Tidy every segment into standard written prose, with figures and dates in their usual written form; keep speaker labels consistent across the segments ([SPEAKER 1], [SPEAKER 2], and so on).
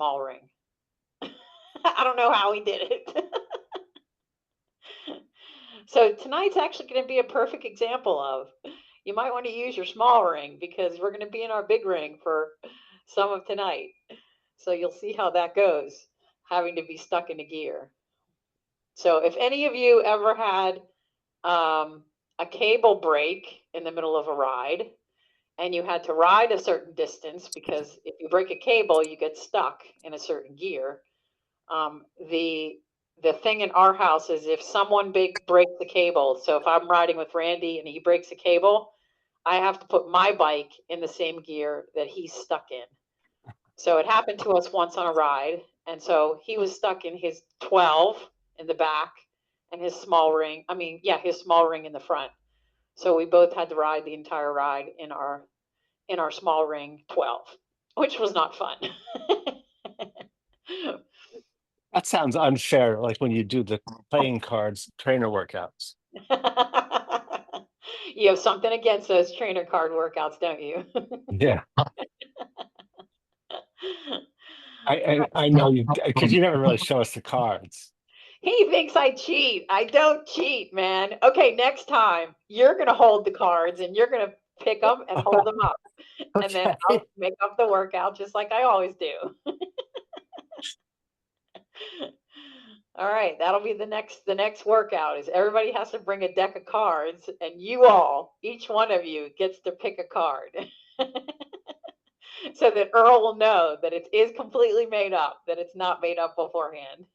[SPEAKER 1] small ring. I don't know how he did it. So tonight's actually going to be a perfect example of you might want to use your small ring because we're going to be in our big ring for some of tonight. So you'll see how that goes, having to be stuck in a gear. So if any of you ever had a cable break in the middle of a ride and you had to ride a certain distance because if you break a cable, you get stuck in a certain gear. The thing in our house is if someone big breaks the cable. So if I'm riding with Randy and he breaks a cable, I have to put my bike in the same gear that he's stuck in. So it happened to us once on a ride, and so he was stuck in his 12 in the back and his small ring. I mean, yeah, his small ring in the front. So we both had to ride the entire ride in our small ring 12, which was not fun.
[SPEAKER 2] That sounds unfair, like when you do the playing cards trainer workouts.
[SPEAKER 1] You have something against those trainer card workouts, don't you?
[SPEAKER 2] Yeah. I know you because you never really show us the cards.
[SPEAKER 1] He thinks I cheat. I don't cheat, man. Okay, next time you're going to hold the cards and you're going to pick them and hold them up. And then
[SPEAKER 2] Okay.
[SPEAKER 1] I'll make up the workout just like I always do. All right, that'll be the next workout is everybody has to bring a deck of cards and you all, each one of you gets to pick a card. So that Earl will know that it is completely made up, that it's not made up beforehand.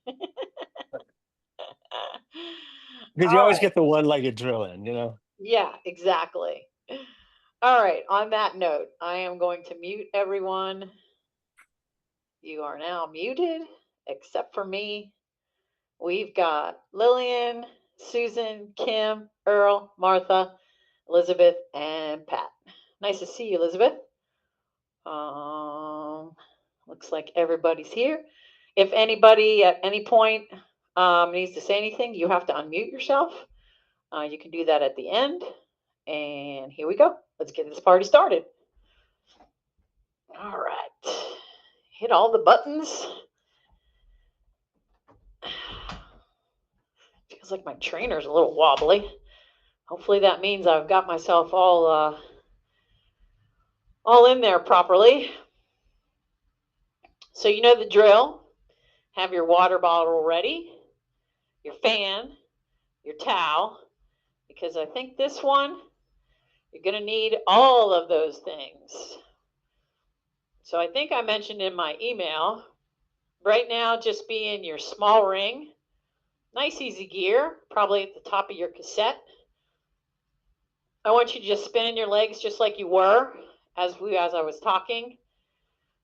[SPEAKER 2] Because you
[SPEAKER 1] All
[SPEAKER 2] always
[SPEAKER 1] right.
[SPEAKER 2] get the one-legged drill in, you know?
[SPEAKER 1] Yeah, exactly. All right. On that note, I am going to mute everyone. You are now muted, except for me. We've got Lillian, Susan, Kim, Earl, Martha, Elizabeth, and Pat. Nice to see you, Elizabeth. Um, Looks like everybody's here. If anybody at any point needs to say anything, you have to unmute yourself. You can do that at the end. And here we go. Let's get this party started. All right. Hit all the buttons. Feels like my trainer's a little wobbly. Hopefully that means I've got myself all in there properly. So you know the drill. Have your water bottle ready, your fan, your towel, because I think this one you're going to need all of those things. So I think I mentioned in my email, right now just be in your small ring. Nice easy gear, probably at the top of your cassette. I want you to just spin in your legs just like you were as I was talking,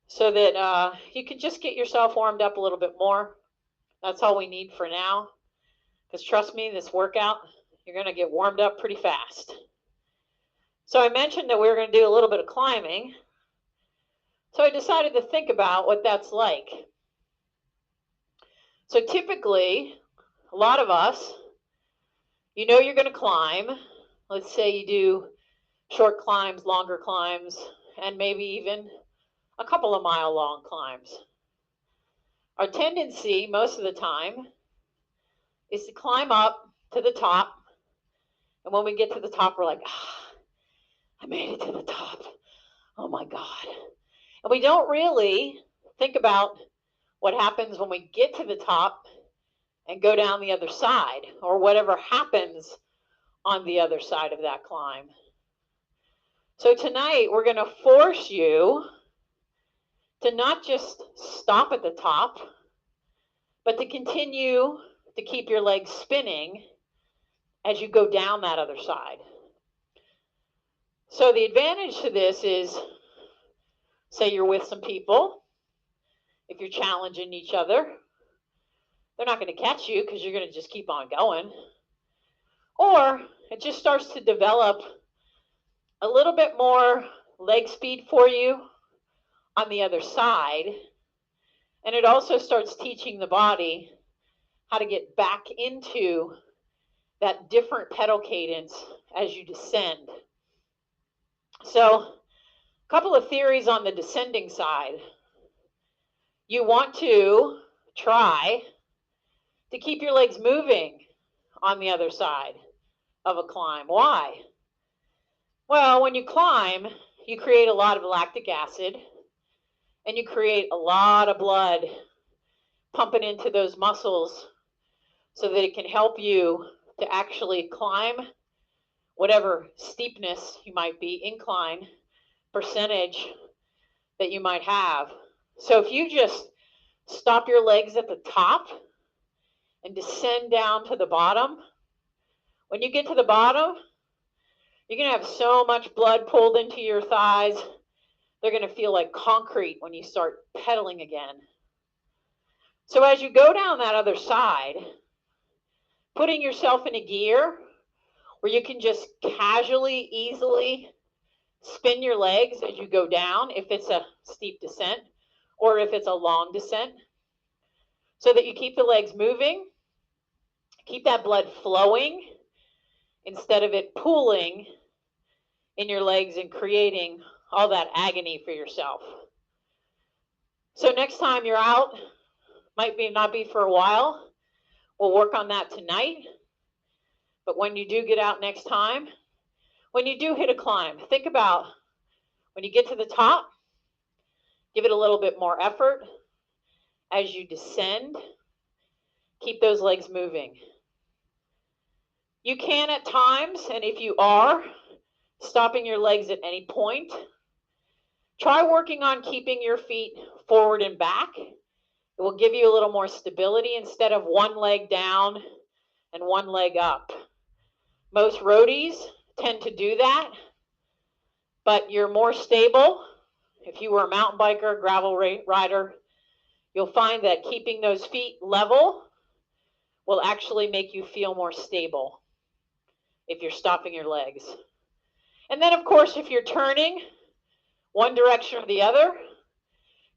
[SPEAKER 1] so that you can just get yourself warmed up a little bit more. That's all we need for now. Because trust me, this workout, you're going to get warmed up pretty fast. So I mentioned that we were going to do a little bit of climbing. So I decided to think about what that's like. So typically, a lot of us, you know you're going to climb. Let's say you do short climbs, longer climbs, and maybe even a couple of mile long climbs. Our tendency most of the time is to climb up to the top. And when we get to the top, we're like, I made it to the top. Oh my God. And we don't really think about what happens when we get to the top and go down the other side, or whatever happens on the other side of that climb. So tonight we're going to force you to not just stop at the top, but to continue to keep your legs spinning as you go down that other side. So the advantage to this is, say you're with some people, if you're challenging each other, they're not going to catch you because you're going to just keep on going. Or it just starts to develop a little bit more leg speed for you on the other side. And it also starts teaching the body how to get back into that different pedal cadence as you descend. So, a couple of theories on the descending side. you want to try to keep your legs moving on the other side of a climb. Why? Well, when you climb, you create a lot of lactic acid and you create a lot of blood pumping into those muscles so that it can help you to actually climb whatever steepness you might be, incline percentage that you might have. So if you just stop your legs at the top and descend down to the bottom, when you get to the bottom, you're going to have so much blood pulled into your thighs, they're going to feel like concrete when you start pedaling again. So as you go down that other side, putting yourself in a gear where you can just casually, easily spin your legs as you go down, if it's a steep descent or if it's a long descent, so that you keep the legs moving, keep that blood flowing instead of it pooling in your legs and creating all that agony for yourself. So next time you're out, might be not be for a while, we'll work on that tonight. But when you do get out next time, when you do hit a climb, think about when you get to the top, give it a little bit more effort. As you descend, keep those legs moving. You can at times, and if you are stopping your legs at any point, try working on keeping your feet forward and back. It will give you a little more stability instead of one leg down and one leg up. Most roadies tend to do that, but you're more stable. If you were a mountain biker, gravel rider, you'll find that keeping those feet level will actually make you feel more stable if you're stopping your legs. And then, of course, if you're turning one direction or the other,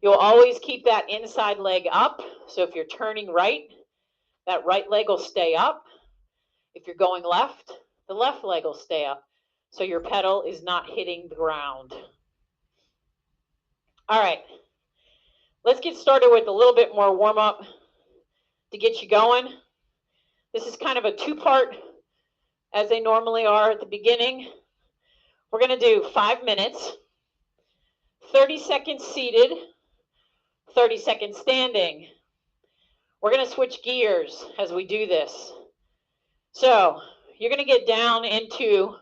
[SPEAKER 1] you'll always keep that inside leg up. So if you're turning right, that right leg will stay up. If you're going left, the left leg will stay up. So your pedal is not hitting the ground. All right, let's get started with a little bit more warm up to get you going. This is kind of a two-part, as they normally are at the beginning. We're going to do 5 minutes, 30 seconds seated, 30 seconds standing. We're going to switch gears as we do this. So you're going to get down into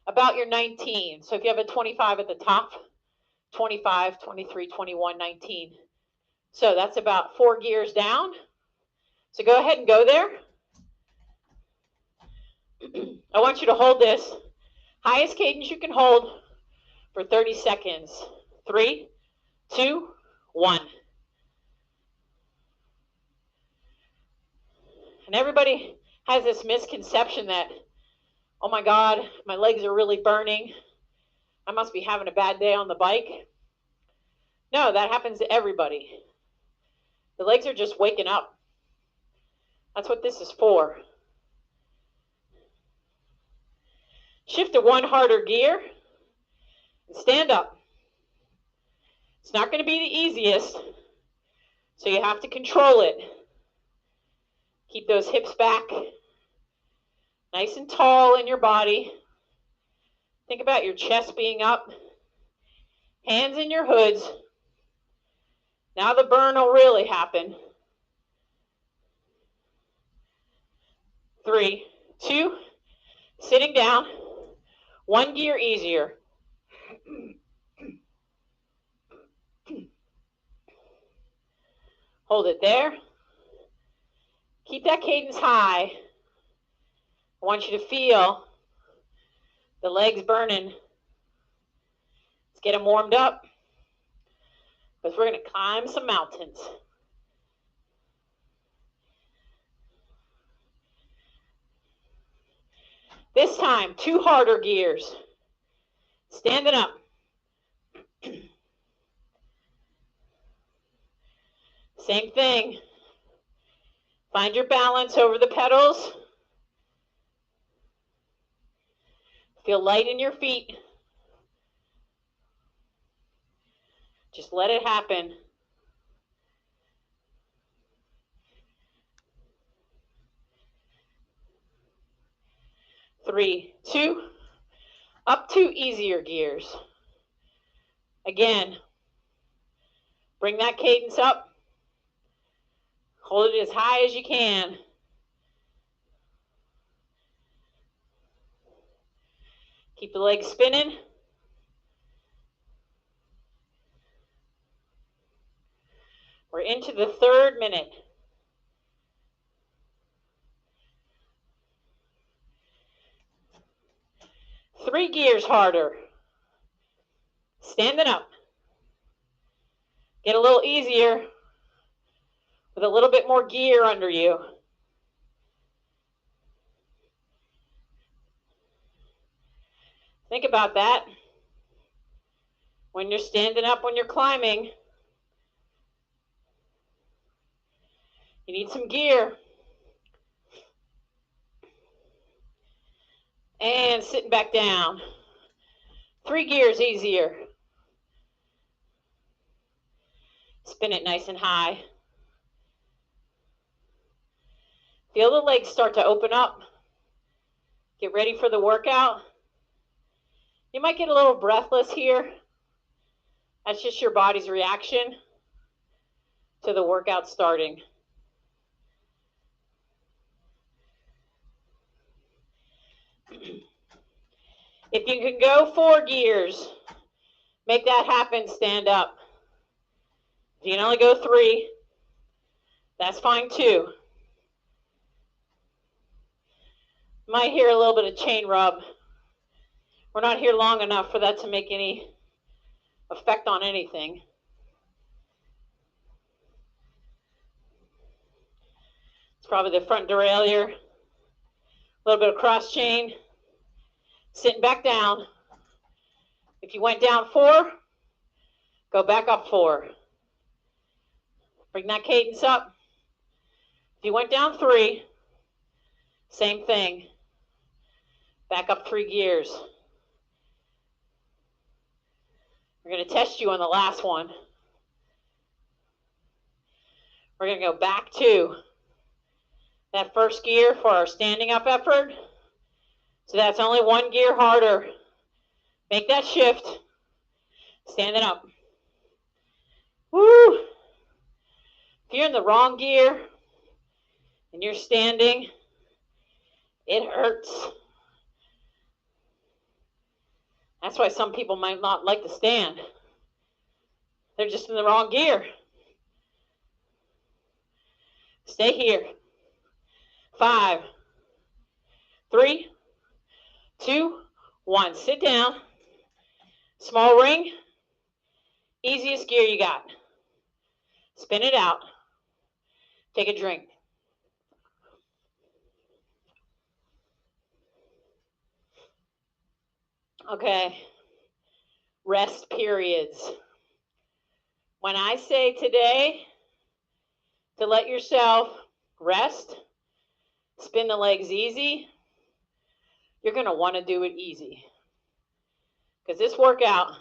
[SPEAKER 1] about your 19. So if you have a 25 at the top, 25, 23, 21, 19. So that's about 4 gears down. So go ahead and go there. I want you to hold this highest cadence you can hold for 30 seconds. 3, 2, 1. And everybody has this misconception that, oh my God, my legs are really burning. I must be having a bad day on the bike. No, that happens to everybody. The legs are just waking up. That's what this is for. Shift to one harder gear and stand up. It's not going to be the easiest, so you have to control it. Keep those hips back, nice and tall in your body. Think about your chest being up, hands in your hoods. Now the burn will really happen. 3, 2, sitting down, 1 gear easier. Hold it there. Keep that cadence high. I want you to feel the legs burning. Let's get them warmed up because we're going to climb some mountains. This time, 2 harder gears. Standing up. Same thing. Find your balance over the pedals. Feel light in your feet. Just let it happen. 3, 2, up 2 easier gears. Again, bring that cadence up. Hold it as high as you can. Keep the legs spinning. We're into the 3rd minute. Three gears harder. Standing up. Get a little easier with a little bit more gear under you. Think about that. When you're standing up, when you're climbing, you need some gear. And sitting back down. 3 gears easier. Spin it nice and high. Feel the legs start to open up. Get ready for the workout. You might get a little breathless here. That's just your body's reaction to the workout starting. If you can go 4 gears, make that happen, stand up. If you can only go 3, that's fine too. You might hear a little bit of chain rub. We're not here long enough for that to make any effect on anything. It's probably the front derailleur. A little bit of cross chain. Sitting back down. If you went down 4, go back up 4. Bring that cadence up. If you went down 3, same thing. Back up 3 gears. We're going to test you on the last one. We're going to go back to that first gear for our standing up effort. So that's only 1 gear harder. Make that shift. Standing up. Woo! If you're in the wrong gear and you're standing, it hurts. That's why some people might not like to stand. They're just in the wrong gear. Stay here. 5, 3, 2, 1. Sit down. Small ring. Easiest gear you got. Spin it out. Take a drink. Okay. Rest periods. When I say today to let yourself rest, spin the legs easy, you're going to want to do it easy. Because this workout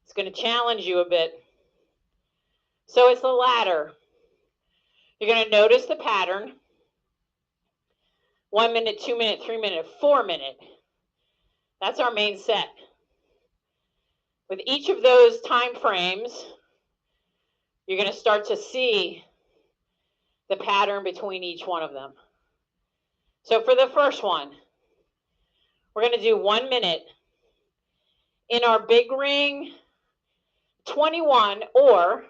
[SPEAKER 1] is going to challenge you a bit. So it's the ladder. You're going to notice the pattern. 1 minute, 2 minute, 3 minute, 4 minute. That's our main set. With each of those time frames, you're going to start to see the pattern between each one of them. So for the first one, we're going to do 1 minute in our big ring 21 or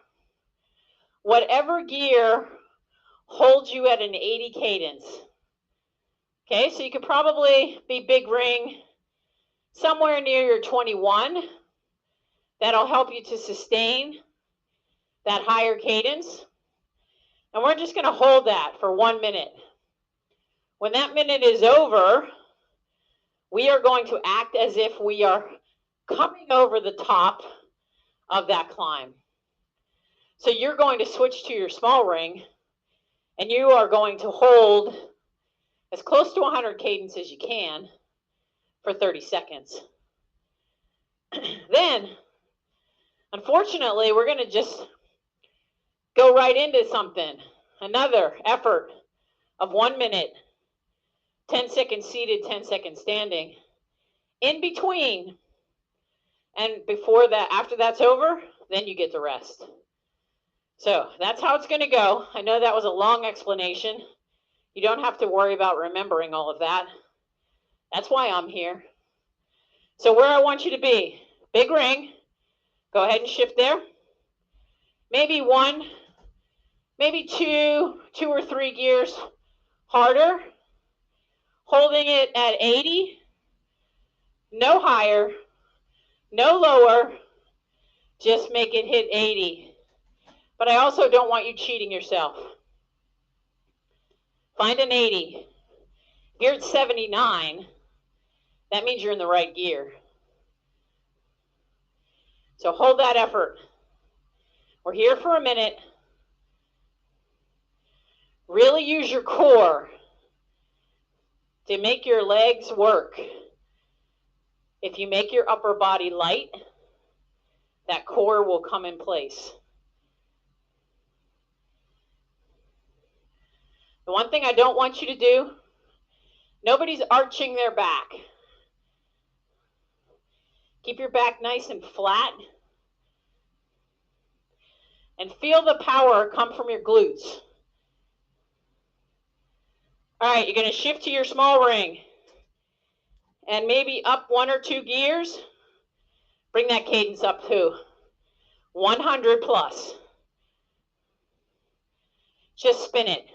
[SPEAKER 1] whatever gear holds you at an 80 cadence. Okay, so you could probably be big ring somewhere near your 21. That'll help you to sustain that higher cadence. And we're just going to hold that for 1 minute. When that minute is over, we are going to act as if we are coming over the top of that climb. So you're going to switch to your small ring, and you are going to hold as close to 100 cadence as you can for 30 seconds. Then, unfortunately, we're going to just go right into something. Another effort of 1 minute 10 seconds seated, 10 seconds standing. In between, and before that, after that's over, then you get the rest. So that's how it's going to go. I know that was a long explanation. You don't have to worry about remembering all of that. That's why I'm here. So where I want you to be, big ring. Go ahead and shift there. Maybe one, maybe two or three gears harder. Holding it at 80. No higher, no lower. Just make it hit 80. But I also don't want you cheating yourself. Find an 80. If you're at 79, that means you're in the right gear. So hold that effort. We're here for a minute. Really use your core to make your legs work. If you make your upper body light, that core will come in place. The one thing I don't want you to do, nobody's arching their back. Keep your back nice and flat. And feel the power come from your glutes. All right, you're going to shift to your small ring. And maybe up 1 or 2 gears. Bring that cadence up to 100 plus. Just spin it.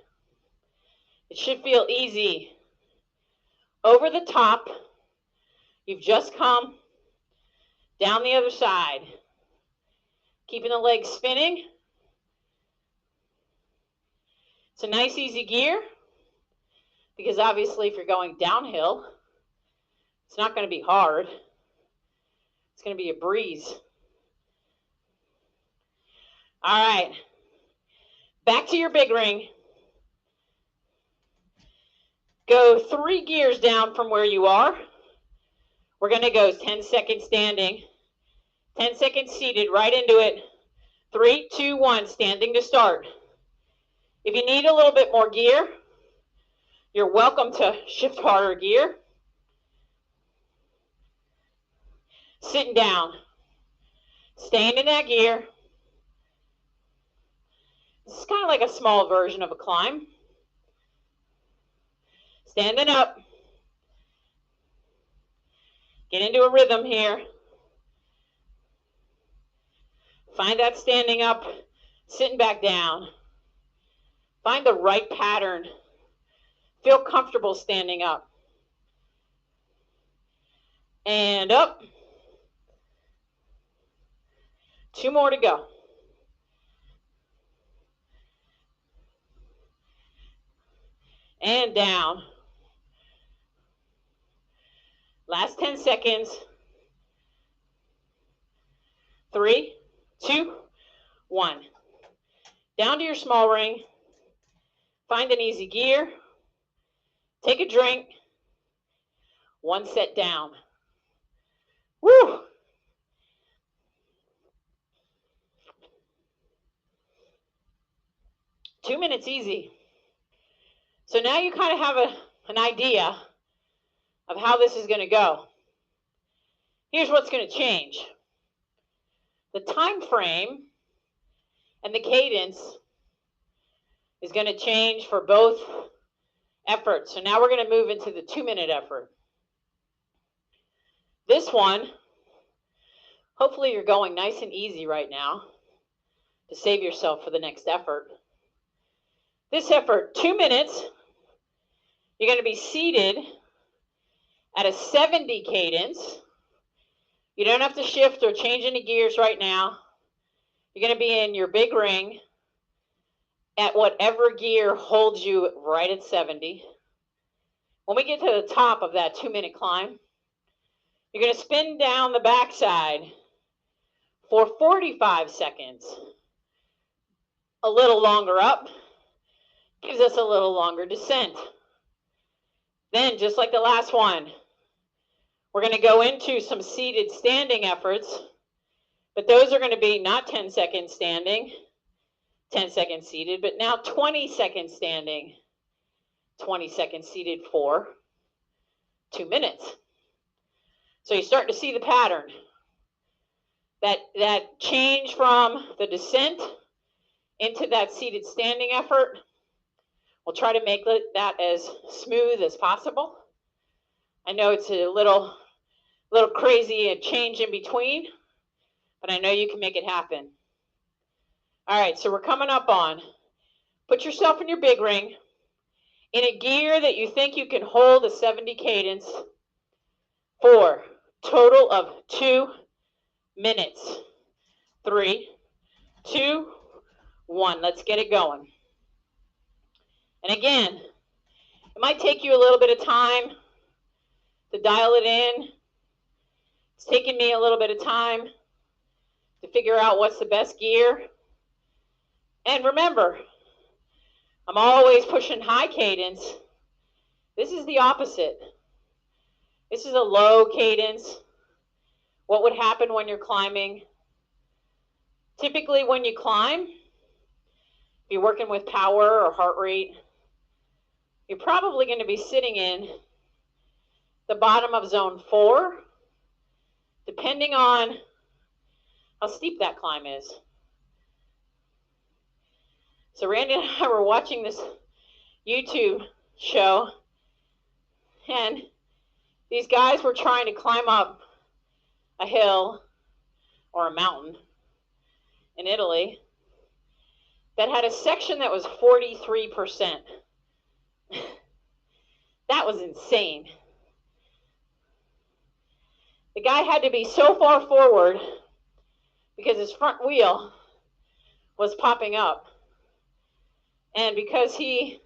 [SPEAKER 1] It should feel easy. Over the top. You've just come down the other side. Keeping the legs spinning. It's a nice easy gear, because obviously if you're going downhill, it's not going to be hard. It's going to be a breeze. All right, back to your big ring. Go 3 gears down from where you are. We're going to go 10 seconds standing, 10 seconds seated, right into it. 3, 2, 1, standing to start. If you need a little bit more gear, you're welcome to shift harder gear. Sitting down, staying in that gear. This is kind of like a small version of a climb. Standing up. Get into a rhythm here. Find that standing up, sitting back down. Find the right pattern. Feel comfortable standing up. And up. 2 more to go. And down. Last 10 seconds. 3, 2, 1. Down to your small ring. Find an easy gear. Take a drink. 1 set down. Woo! Two minutes easy. So now you kind of have an idea of how this is going to go. Here's what's going to change. The time frame and the cadence is going to change for both efforts. So now we're going to move into the 2-minute effort. This one, hopefully you're going nice and easy right now to save yourself for the next effort. This effort, 2 minutes, you're going to be seated at a 70 cadence. You don't have to shift or change any gears right now. You're going to be in your big ring at whatever gear holds you right at 70. When we get to the top of that 2-minute climb, you're going to spin down the backside for 45 seconds. A little longer up gives us a little longer descent. Then, just like the last one, we're going to go into some seated standing efforts, but those are going to be not 10 seconds standing, 10 seconds seated, but now 20 seconds standing, 20 seconds seated 4, 2 minutes. So you start to see the pattern. That change from the descent into that seated standing effort. We'll try to make that as smooth as possible. I know it's a little crazy, a change in between, but I know you can make it happen. All right, so we're coming up on, put yourself in your big ring, in a gear that you think you can hold a 70 cadence for total of 2 minutes. 3, 2, 1. Let's get it going. And again, it might take you a little bit of time to dial it in. It's taken me a little bit of time to figure out what's the best gear. And remember, I'm always pushing high cadence. This is the opposite. This is a low cadence. What would happen when you're climbing? Typically when you climb, if you're working with power or heart rate, you're probably going to be sitting in the bottom of zone 4, depending on how steep that climb is. So Randy and I were watching this YouTube show, and these guys were trying to climb up a hill or a mountain in Italy that had a section that was 43%. That was insane. The guy had to be so far forward because his front wheel was popping up. And because he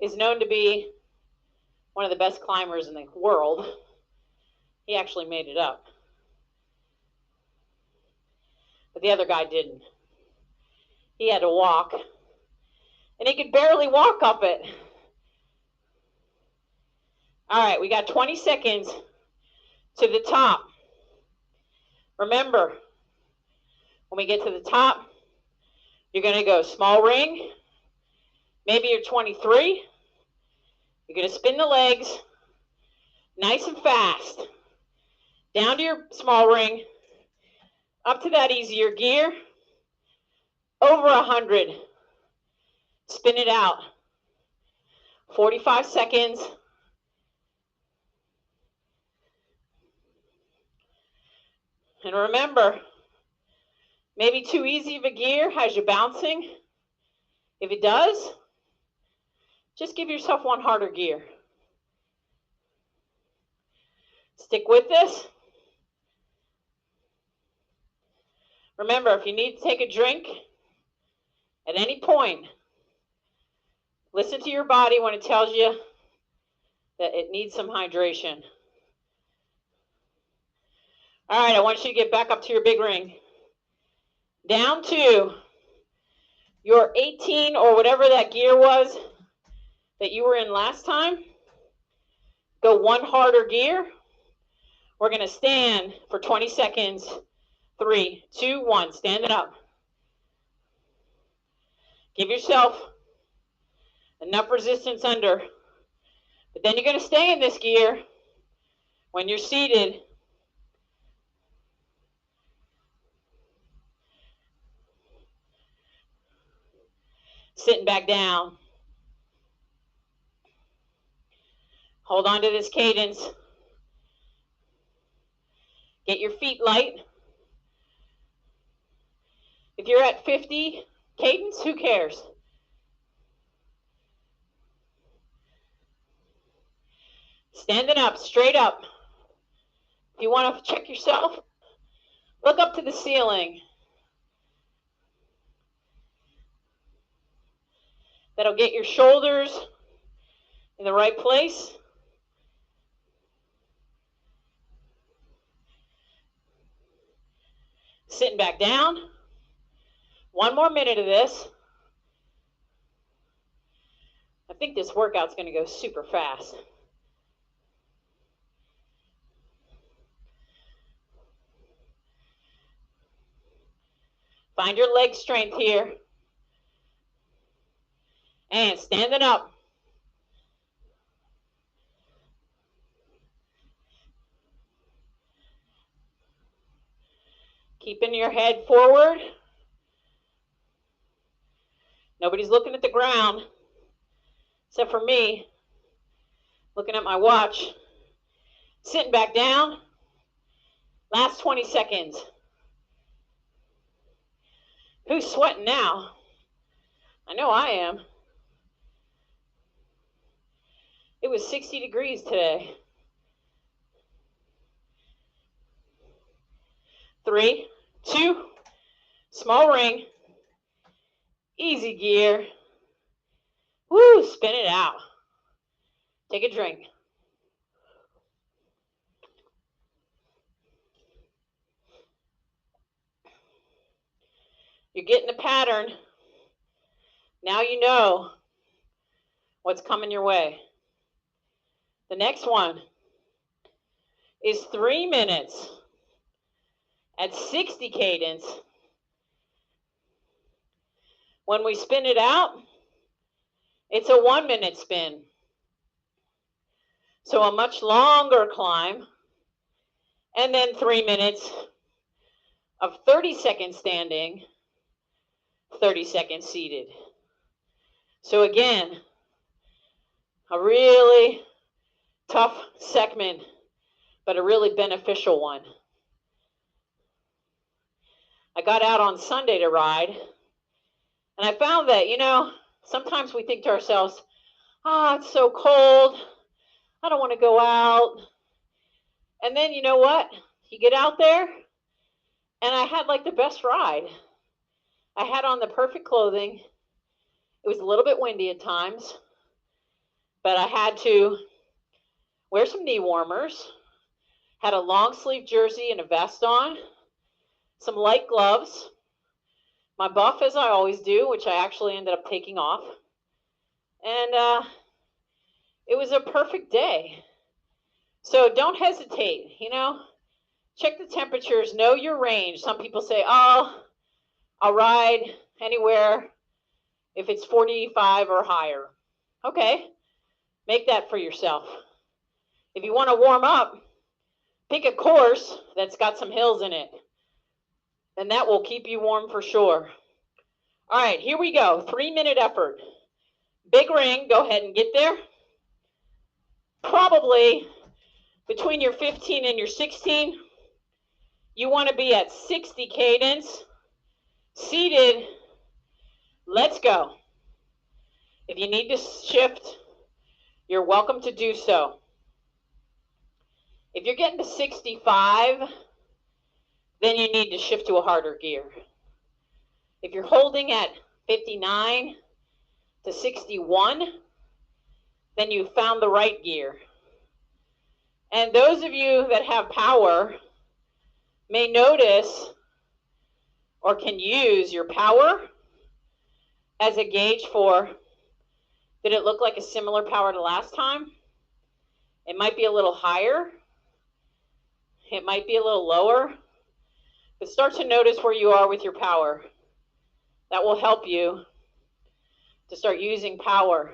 [SPEAKER 1] is known to be one of the best climbers in the world, he actually made it up. But the other guy didn't. He had to walk, and he could barely walk up it. All right, we got 20 seconds to the top. Remember, when we get to the top, you're going to go small ring. Maybe you're 23. You're going to spin the legs nice and fast. Down to your small ring. Up to that easier gear. Over 100. Spin it out. 45 seconds. And remember, maybe too easy of a gear has you bouncing. If it does, just give yourself one harder gear. Stick with this. Remember, if you need to take a drink at any point, listen to your body when it tells you that it needs some hydration. All right, I want you to get back up to your big ring. Down to your 18 or whatever that gear was that you were in last time. Go one harder gear. We're going to stand for 20 seconds. 3, 2, 1. Stand it up. Give yourself enough resistance under. But then you're going to stay in this gear when you're seated. Sitting back down. Hold on to this cadence. Get your feet light. If you're at 50 cadence, who cares? Standing up, straight up. If you want to check yourself, look up to the ceiling. That'll get your shoulders in the right place. Sitting back down. One more minute of this. I think this workout's going to go super fast. Find your leg strength here. And standing up. Keeping your head forward. Nobody's looking at the ground, except for me, looking at my watch. Sitting back down. Last 20 seconds. Who's sweating now? I know I am. It was 60 degrees today. 3, 2, small ring, easy gear. Woo, spin it out. Take a drink. You're getting the pattern. Now you know what's coming your way. The next one is 3 minutes at 60 cadence. When we spin it out, it's a 1 minute spin. So a much longer climb, and then 3 minutes of 30 seconds standing, 30 seconds seated. So again, a really tough segment, but a really beneficial one. I got out on Sunday to ride, and I found that, sometimes we think to ourselves, it's so cold, I don't want to go out. And then you know what? You get out there, and I had like the best ride. I had on the perfect clothing. It was a little bit windy at times, but I had to wear some knee warmers, had a long sleeve jersey and a vest on, some light gloves, my buff as I always do, which I actually ended up taking off. And it was a perfect day. So don't hesitate, check the temperatures, know your range. Some people say, I'll ride anywhere if it's 45 or higher. Okay, make that for yourself. If you want to warm up, pick a course that's got some hills in it, and that will keep you warm for sure. All right, here we go. 3 minute effort. Big ring, go ahead and get there. Probably between your 15 and your 16, you want to be at 60 cadence, seated. Let's go. If you need to shift, you're welcome to do so. If you're getting to 65, then you need to shift to a harder gear. If you're holding at 59 to 61, then you found the right gear. And those of you that have power may notice or can use your power as a gauge for, did it look like a similar power to last time? It might be a little higher. It might be a little lower. But start to notice where you are with your power. That will help you to start using power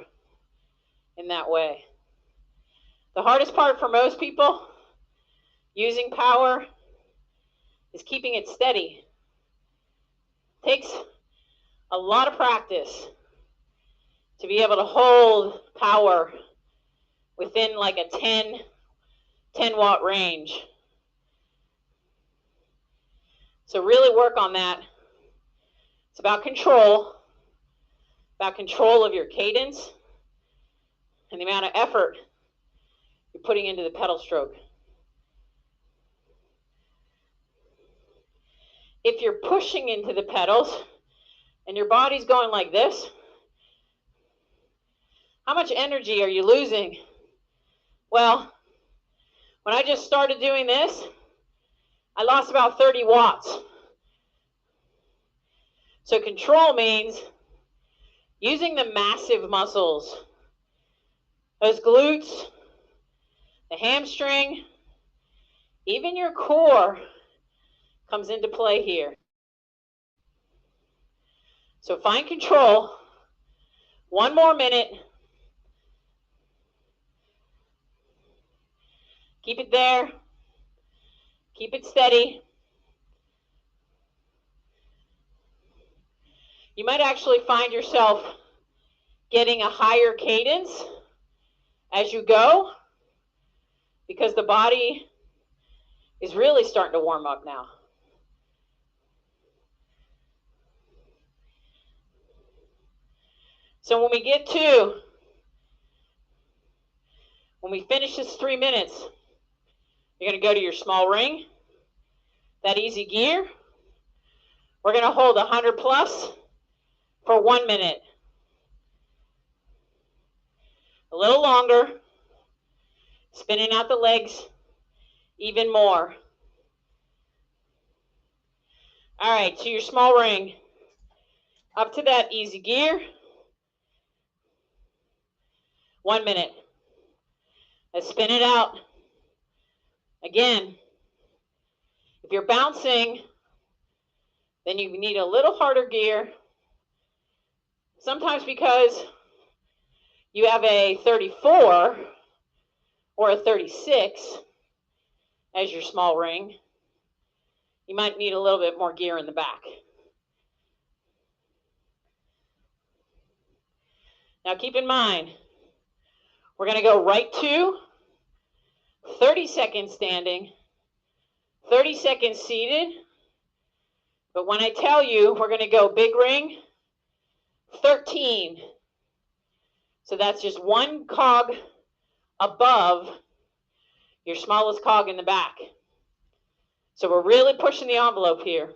[SPEAKER 1] in that way. The hardest part for most people using power is keeping it steady. It takes a lot of practice to be able to hold power within like a 10 watt range. So really work on that. It's about control of your cadence and the amount of effort you're putting into the pedal stroke. If you're pushing into the pedals and your body's going like this, how much energy are you losing? Well, when I just started doing this, I lost about 30 watts. So control means using the massive muscles, those glutes, the hamstring, even your core comes into play here. So find control. 1 more minute. Keep it there. Keep it steady. You might actually find yourself getting a higher cadence as you go because the body is really starting to warm up now. So when we finish this 3 minutes, you're going to go to your small ring, that easy gear. We're going to hold 100 plus for 1 minute. A little longer, spinning out the legs even more. All right, to your small ring, up to that easy gear. 1 minute. Let's spin it out. Again, if you're bouncing, then you need a little harder gear. Sometimes because you have a 34 or a 36 as your small ring, you might need a little bit more gear in the back. Now keep in mind, we're going to go right to 30 seconds standing, 30 seconds seated. But when I tell you we're going to go big ring, 13. So that's just one cog above your smallest cog in the back. So we're really pushing the envelope here.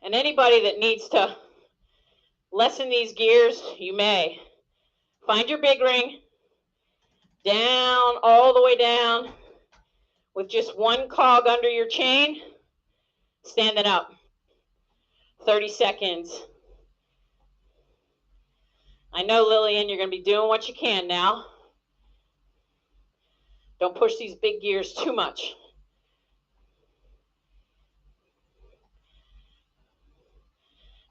[SPEAKER 1] And anybody that needs to lessen these gears, you may. Find your big ring, down, all the way down, with just one cog under your chain, standing up. 30 seconds. I know, Lillian, you're going to be doing what you can now. Don't push these big gears too much.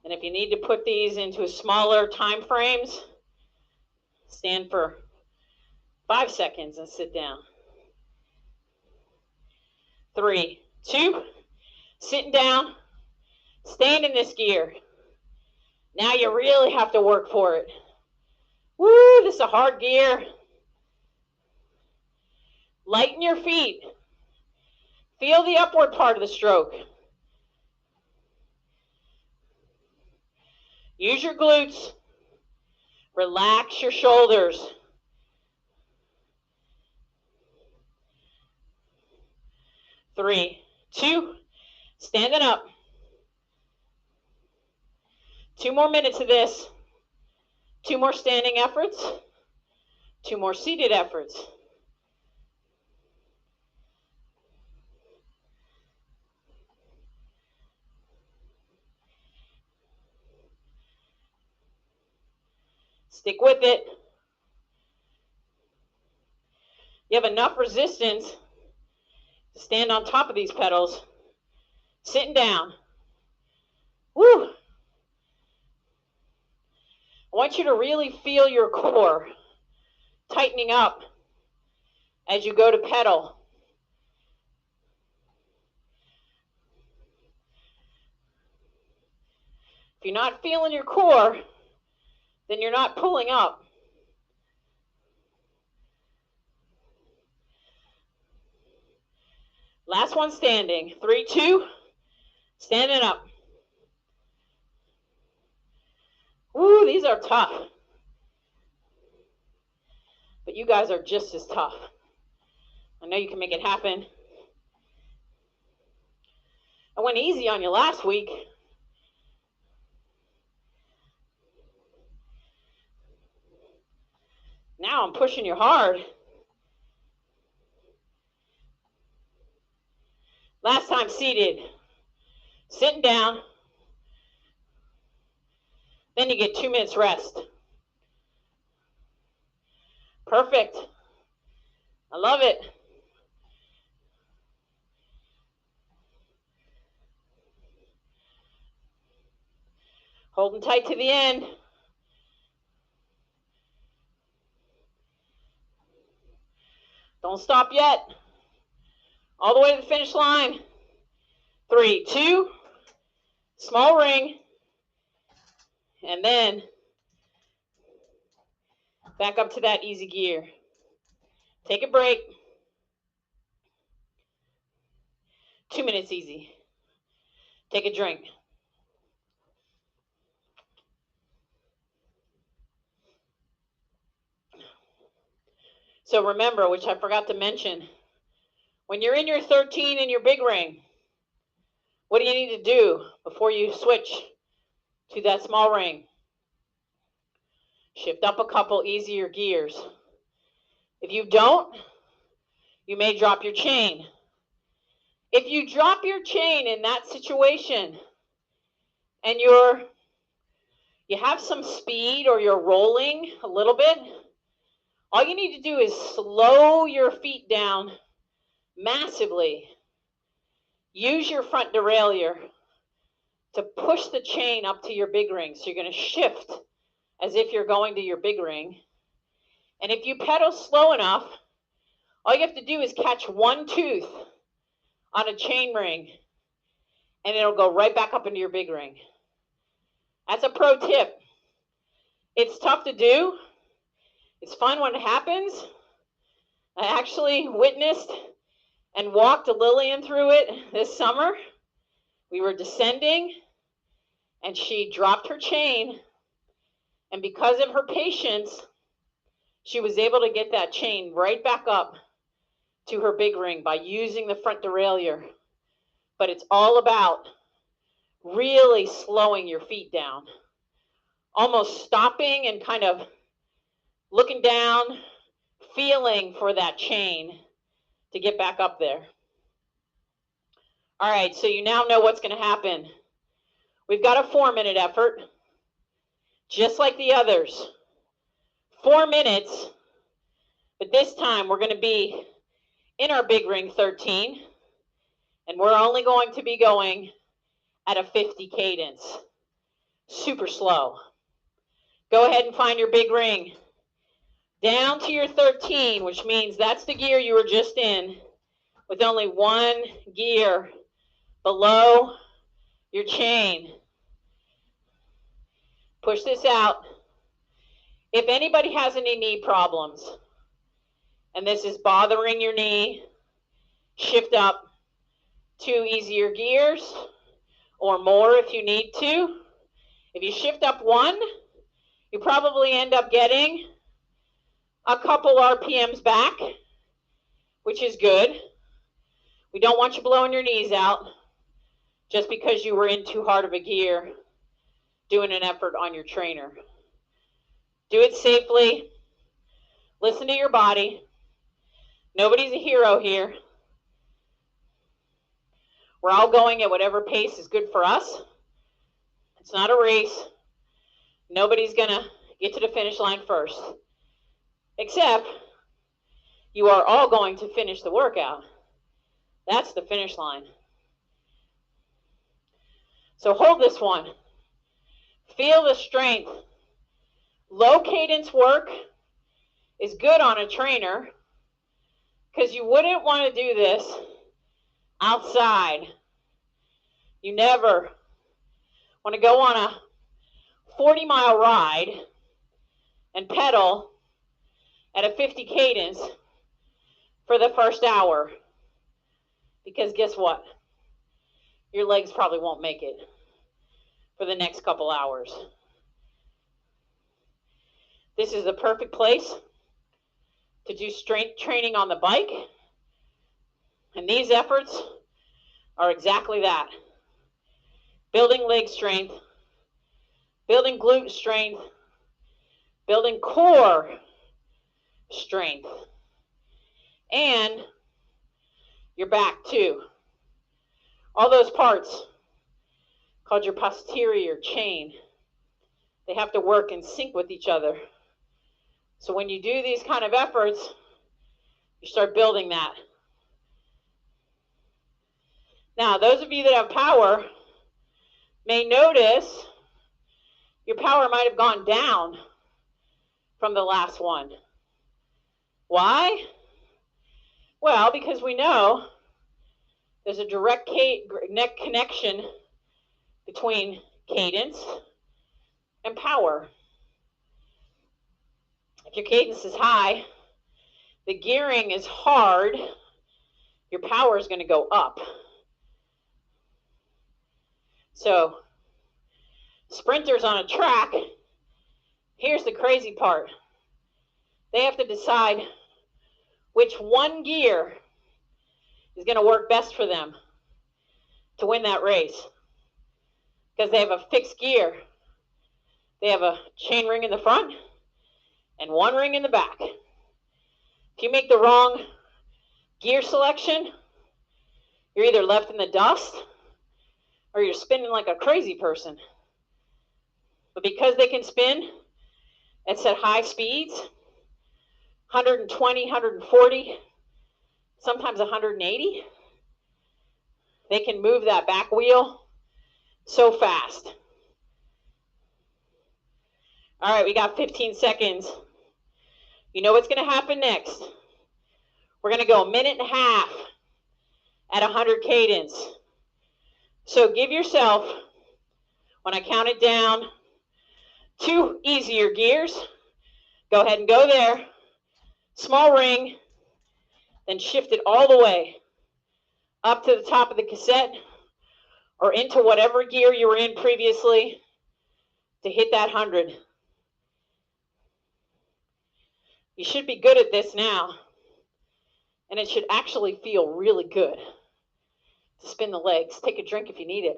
[SPEAKER 1] And if you need to put these into smaller time frames, stand for 5 seconds and sit down. 3, 2, sitting down, staying in this gear. Now you really have to work for it. Woo, this is a hard gear. Lighten your feet. Feel the upward part of the stroke. Use your glutes. Relax your shoulders. 3, 2, standing up. 2 more minutes of this. 2 more standing efforts. 2 more seated efforts. Stick with it. You have enough resistance to stand on top of these pedals. Sitting down. Woo! I want you to really feel your core tightening up as you go to pedal. If you're not feeling your core, then you're not pulling up. Last one standing. 3, 2, standing up. Woo, these are tough. But you guys are just as tough. I know you can make it happen. I went easy on you last week. Now I'm pushing you hard. Last time seated. Sitting down. Then you get 2 minutes rest. Perfect. I love it. Holding tight to the end. Don't stop yet. All the way to the finish line. 3, 2, Small ring, and then back up to that easy gear. Take a break. 2 minutes easy. Take a drink. So remember, which I forgot to mention, when you're in your 13 and your big ring, what do you need to do before you switch to that small ring? Shift up a couple easier gears. If you don't, you may drop your chain. If you drop your chain in that situation and you have some speed or you're rolling a little bit, all you need to do is slow your feet down massively. Use your front derailleur to push the chain up to your big ring. So you're going to shift as if you're going to your big ring. And if you pedal slow enough, all you have to do is catch one tooth on a chain ring and it'll go right back up into your big ring. That's a pro tip. It's tough to do. It's fun when it happens. I actually witnessed and walked Lillian through it this summer. We were descending and she dropped her chain, and because of her patience, she was able to get that chain right back up to her big ring by using the front derailleur. But it's all about really slowing your feet down, almost stopping and kind of looking down, feeling for that chain to get back up there. All right, so you now know what's going to happen. We've got a 4-minute effort, just like the others. 4 minutes, but this time we're going to be in our big ring 13, and we're only going to be going at a 50 cadence. Super slow. Go ahead and find your big ring. Down to your 13, which means that's the gear you were just in, with only one gear below your chain. Push this out. If anybody has any knee problems, and this is bothering your knee, shift up 2 easier gears, or more if you need to. If you shift up 1, you probably end up getting a couple RPMs back, which is good. We don't want you blowing your knees out just because you were in too hard of a gear doing an effort on your trainer. Do it safely. Listen to your body. Nobody's a hero here. We're all going at whatever pace is good for us. It's not a race. Nobody's going to get to the finish line first. Except you are all going to finish the workout. That's the finish line. So hold this one. Feel the strength. Low cadence work is good on a trainer because you wouldn't want to do this outside. You never want to go on a 40-mile ride and pedal at a 50 cadence for the first hour, because guess what? Your legs probably won't make it for the next couple hours. This is the perfect place to do strength training on the bike, and these efforts are exactly that. Building leg strength, building glute strength, building core strength, and your back too. All those parts called your posterior chain, they have to work in sync with each other. So when you do these kind of efforts, you start building that. Now, those of you that have power may notice your power might have gone down from the last one. Why? Well, because we know there's a direct neck connection between cadence and power. If your cadence is high, the gearing is hard, your power is going to go up. So, sprinters on a track, here's the crazy part. They have to decide which one gear is going to work best for them to win that race. Because they have a fixed gear. They have a chain ring in the front and one ring in the back. If you make the wrong gear selection, you're either left in the dust or you're spinning like a crazy person. But because they can spin at such high speeds, 120, 140, sometimes 180, they can move that back wheel so fast. All right, we got 15 seconds. You know what's going to happen next. We're going to go a minute and a half at 100 cadence. So give yourself, when I count it down, 2 easier gears. Go ahead and go there. Small ring, then shift it all the way up to the top of the cassette or into whatever gear you were in previously to hit that 100. You should be good at this now, and it should actually feel really good to spin the legs. Take a drink if you need it.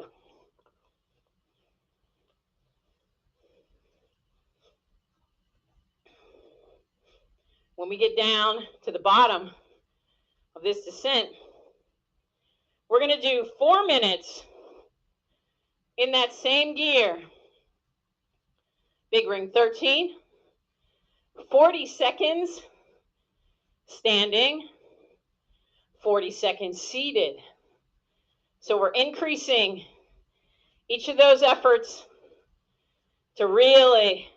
[SPEAKER 1] When we get down to the bottom of this descent, we're going to do 4 minutes in that same gear. Big ring 13, 40 seconds standing, 40 seconds seated. So we're increasing each of those efforts to really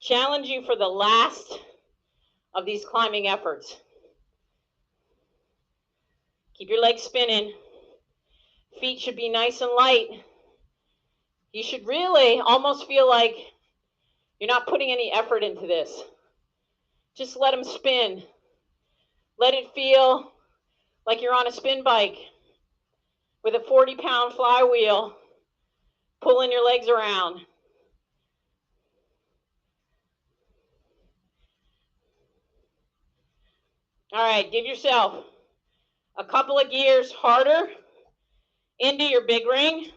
[SPEAKER 1] challenge you for the last of these climbing efforts. Keep your legs spinning. Feet should be nice and light. You should really almost feel like you're not putting any effort into this. Just let them spin. Let it feel like you're on a spin bike with a 40-pound flywheel pulling your legs around. All right, give yourself a couple of gears harder into your big ring.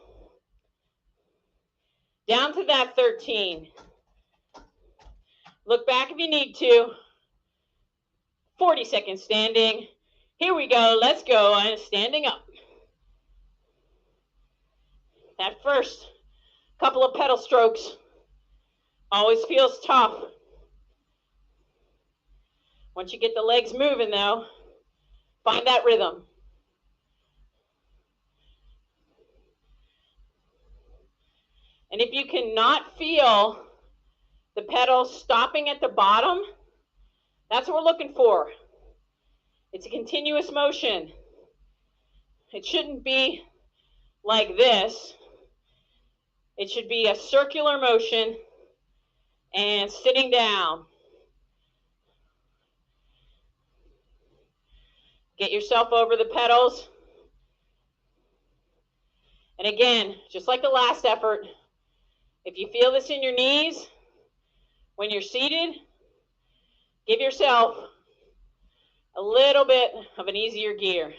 [SPEAKER 1] Down to that 13. Look back if you need to. 40 seconds standing. Here we go. Let's go. I'm standing up. That first couple of pedal strokes always feels tough. Once you get the legs moving, though, find that rhythm. And if you cannot feel the pedal stopping at the bottom, that's what we're looking for. It's a continuous motion. It shouldn't be like this. It should be a circular motion and sitting down. Get yourself over the pedals. And again, just like the last effort, if you feel this in your knees, when you're seated, give yourself a little bit of an easier gear.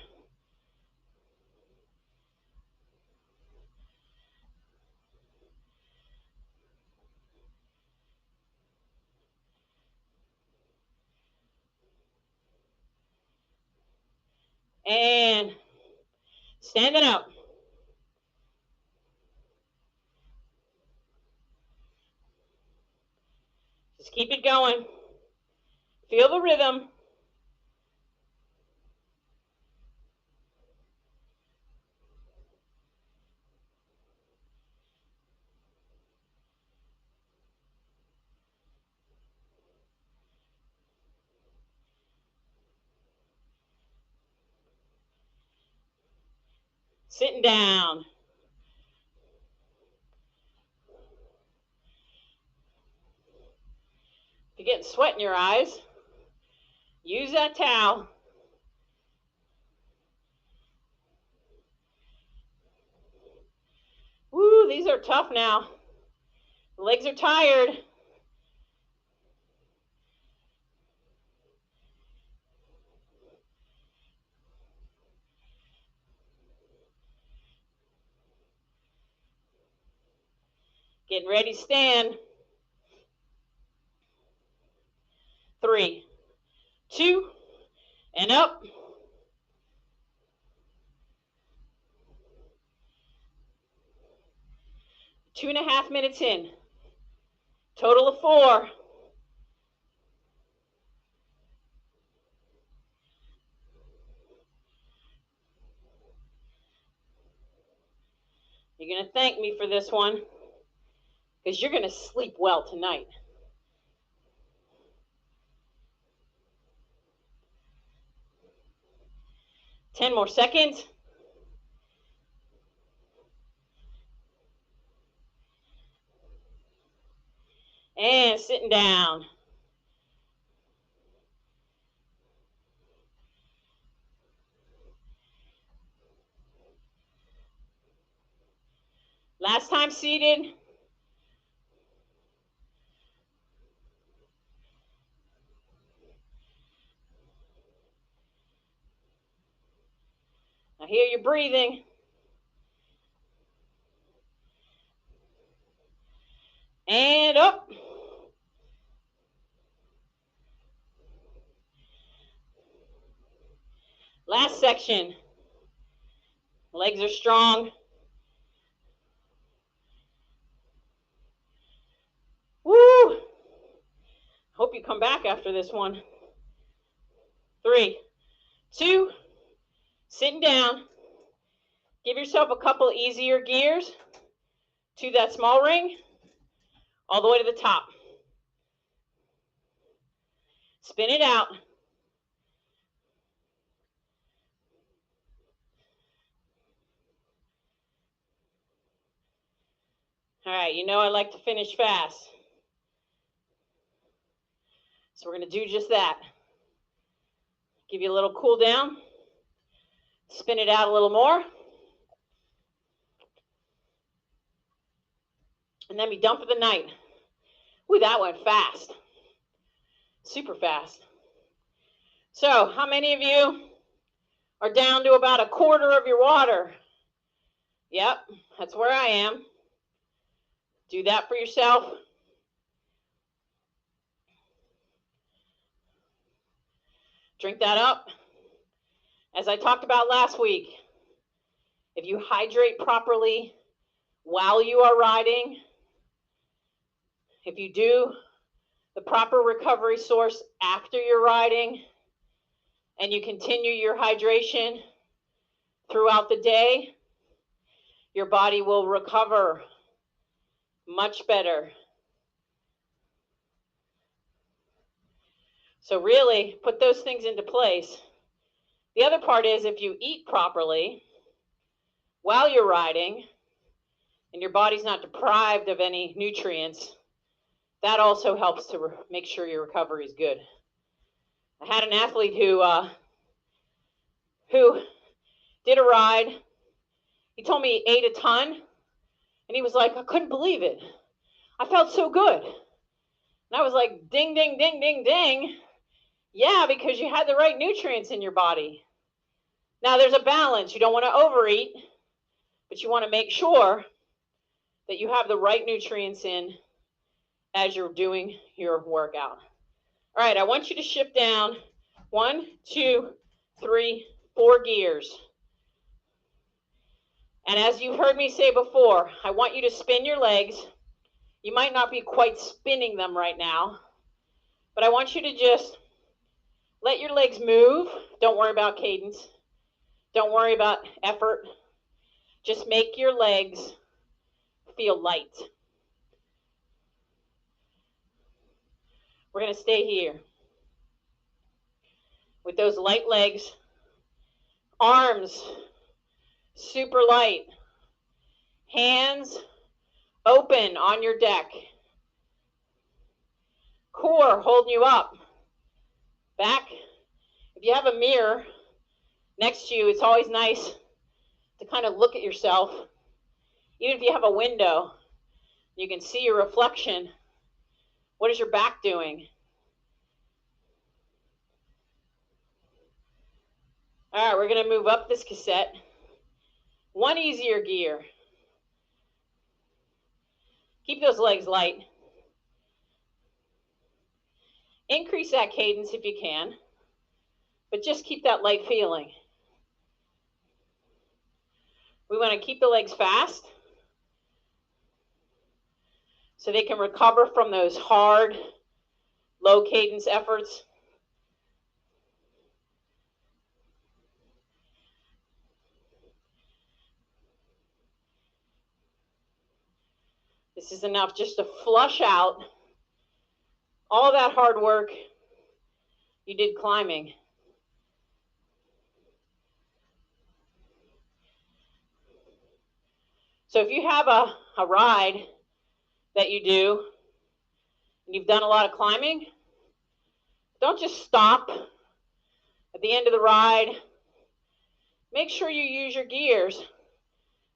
[SPEAKER 1] And standing up. Just keep it going. Feel the rhythm. Sitting down. you're getting sweat in your eyes, use that towel. Woo, these are tough now. The legs are tired. Getting ready to stand. 3, 2, and up. 2.5 minutes in. Total of 4. You're going to thank me for this one, because you're going to sleep well tonight. Ten more seconds. And sitting down. Last time seated. I hear you breathing. And up. Last section. Legs are strong. Woo! Hope you come back after this one. 3, 2, sitting down. Give yourself a couple easier gears to that small ring, all the way to the top. Spin it out. All right, you know I like to finish fast. So we're going to do just that. Give you a little cool down. Spin it out a little more. And then be done for the night. Ooh, that went fast. Super fast. So, how many of you are down to about a quarter of your water? Yep, that's where I am. Do that for yourself. Drink that up. As I talked about last week, if you hydrate properly while you are riding, if you do the proper recovery source after you're riding, and you continue your hydration throughout the day, your body will recover much better. So really put those things into place. The other part is, if you eat properly while you're riding and your body's not deprived of any nutrients, that also helps to make sure your recovery is good. I had an athlete who did a ride. He told me he ate a ton, and he was like, I couldn't believe it. I felt so good. And I was like, ding, ding, ding, ding, ding. Yeah, because you had the right nutrients in your body. Now there's a balance. You don't want to overeat, but you want to make sure that you have the right nutrients in as you're doing your workout. All right, I want you to shift down 1, 2, 3, 4 gears. And as you've heard me say before, I want you to spin your legs. You might not be quite spinning them right now, but I want you to just let your legs move. Don't worry about cadence. Don't worry about effort. Just make your legs feel light. We're going to stay here with those light legs. Arms super light. Hands open on your deck. Core holding you up. Back. If you have a mirror next to you, it's always nice to kind of look at yourself. Even if you have a window, you can see your reflection. What is your back doing? All right, we're going to move up this cassette. One easier gear. Keep those legs light. Increase that cadence if you can, but just keep that light feeling. We want to keep the legs fast so they can recover from those hard, low cadence efforts. This is enough just to flush out all that hard work you did climbing. So if you have a ride that you do, and you've done a lot of climbing, don't just stop at the end of the ride. Make sure you use your gears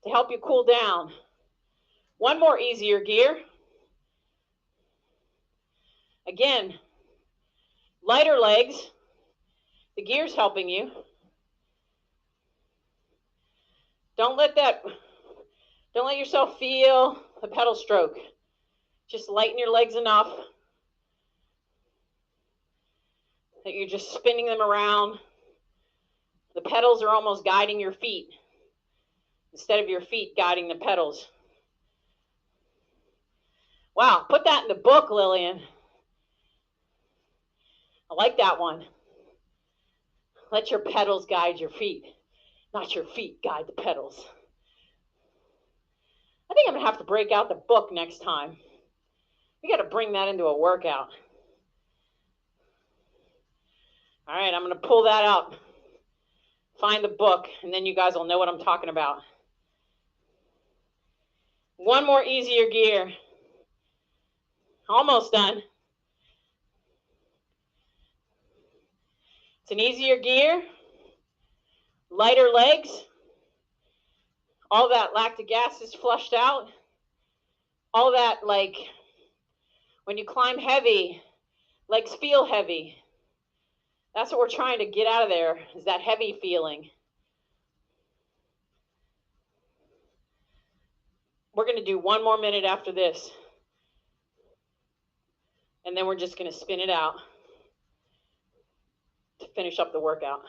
[SPEAKER 1] to help you cool down. One more easier gear. Again, lighter legs, the gear's helping you. Don't let yourself feel the pedal stroke. Just lighten your legs enough that you're just spinning them around. The pedals are almost guiding your feet instead of your feet guiding the pedals. Wow, put that in the book, Lillian. I like that one. Let your pedals guide your feet, not your feet guide the pedals. I think I'm going to have to break out the book next time. We got to bring that into a workout. All right, I'm going to pull that up, find the book, and then you guys will know what I'm talking about. One more easier gear. Almost done. It's an easier gear, lighter legs. All that lactic acid is flushed out. All that, like, when you climb heavy, legs feel heavy. That's what we're trying to get out of there, is that heavy feeling. We're going to do one more minute after this. And then we're just going to spin it out to finish up the workout.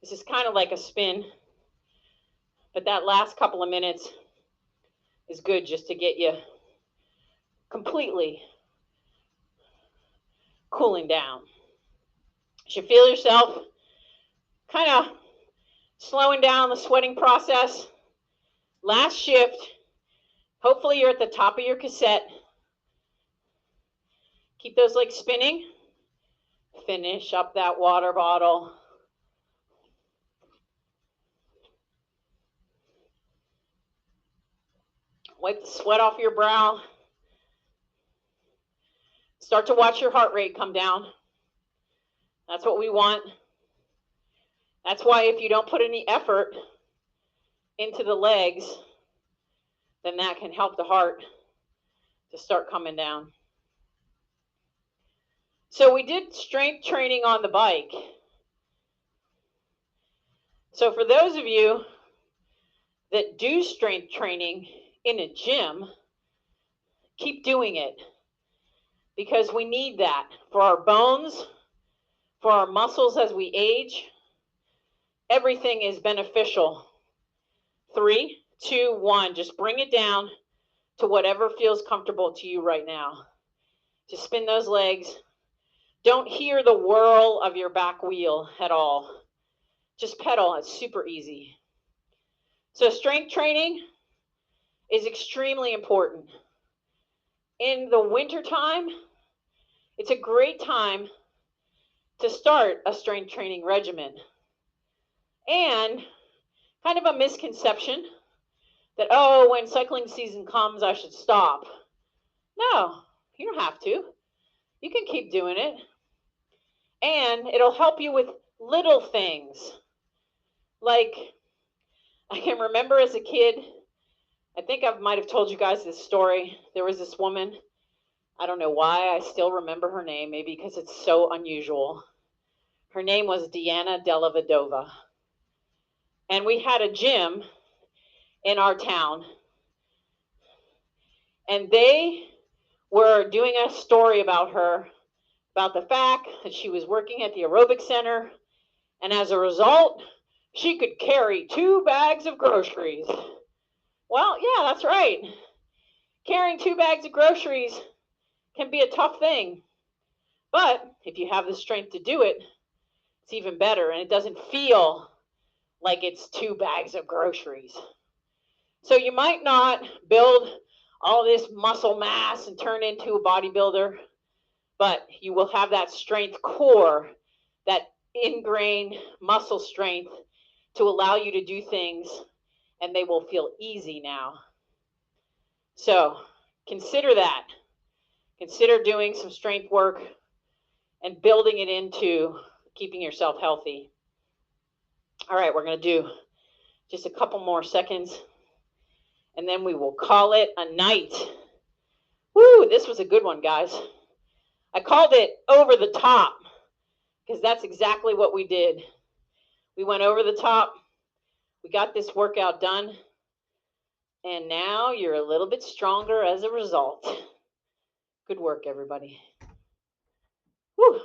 [SPEAKER 1] This is kind of like a spin, but that last couple of minutes is good just to get you completely cooling down. You should feel yourself kind of slowing down the sweating process. Last shift. Hopefully you're at the top of your cassette. Keep those legs spinning. Finish up that water bottle. Wipe the sweat off your brow. Start to watch your heart rate come down. That's what we want. That's why if you don't put any effort into the legs, then that can help the heart to start coming down. So we did strength training on the bike. So for those of you that do strength training in a gym, keep doing it, because we need that for our bones, for our muscles as we age. Everything is beneficial. 3, 2, 1. Just bring it down to whatever feels comfortable to you right now. Just spin those legs. Don't hear the whirl of your back wheel at all. Just pedal. It's super easy. So strength training is extremely important. In the wintertime, it's a great time to start a strength training regimen. And kind of a misconception that, oh, when cycling season comes, I should stop. No, You don't have to. You can keep doing it. And it'll help you with little things. Like, I can remember as a kid, I think I might have told you guys this story. There was this woman, I don't know why I still remember her name, maybe because it's so unusual. Her name was Deanna Della Vedova. And we had a gym in our town. And they were doing a story about her, about the fact that she was working at the aerobic center. And as a result, she could carry 2 bags of groceries. Well, yeah, that's right. Carrying 2 bags of groceries can be a tough thing. But if you have the strength to do it, it's even better. And it doesn't feel like it's 2 bags of groceries. So you might not build all this muscle mass and turn into a bodybuilder, but you will have that strength core, that ingrained muscle strength to allow you to do things, and they will feel easy now. So consider that. Consider doing some strength work and building it into keeping yourself healthy. All right, we're going to do just a couple more seconds, and then we will call it a night. Woo, this was a good one, guys. I called it over the top because that's exactly what we did. We went over the top. We got this workout done. And now you're a little bit stronger as a result. Good work, everybody. Woo.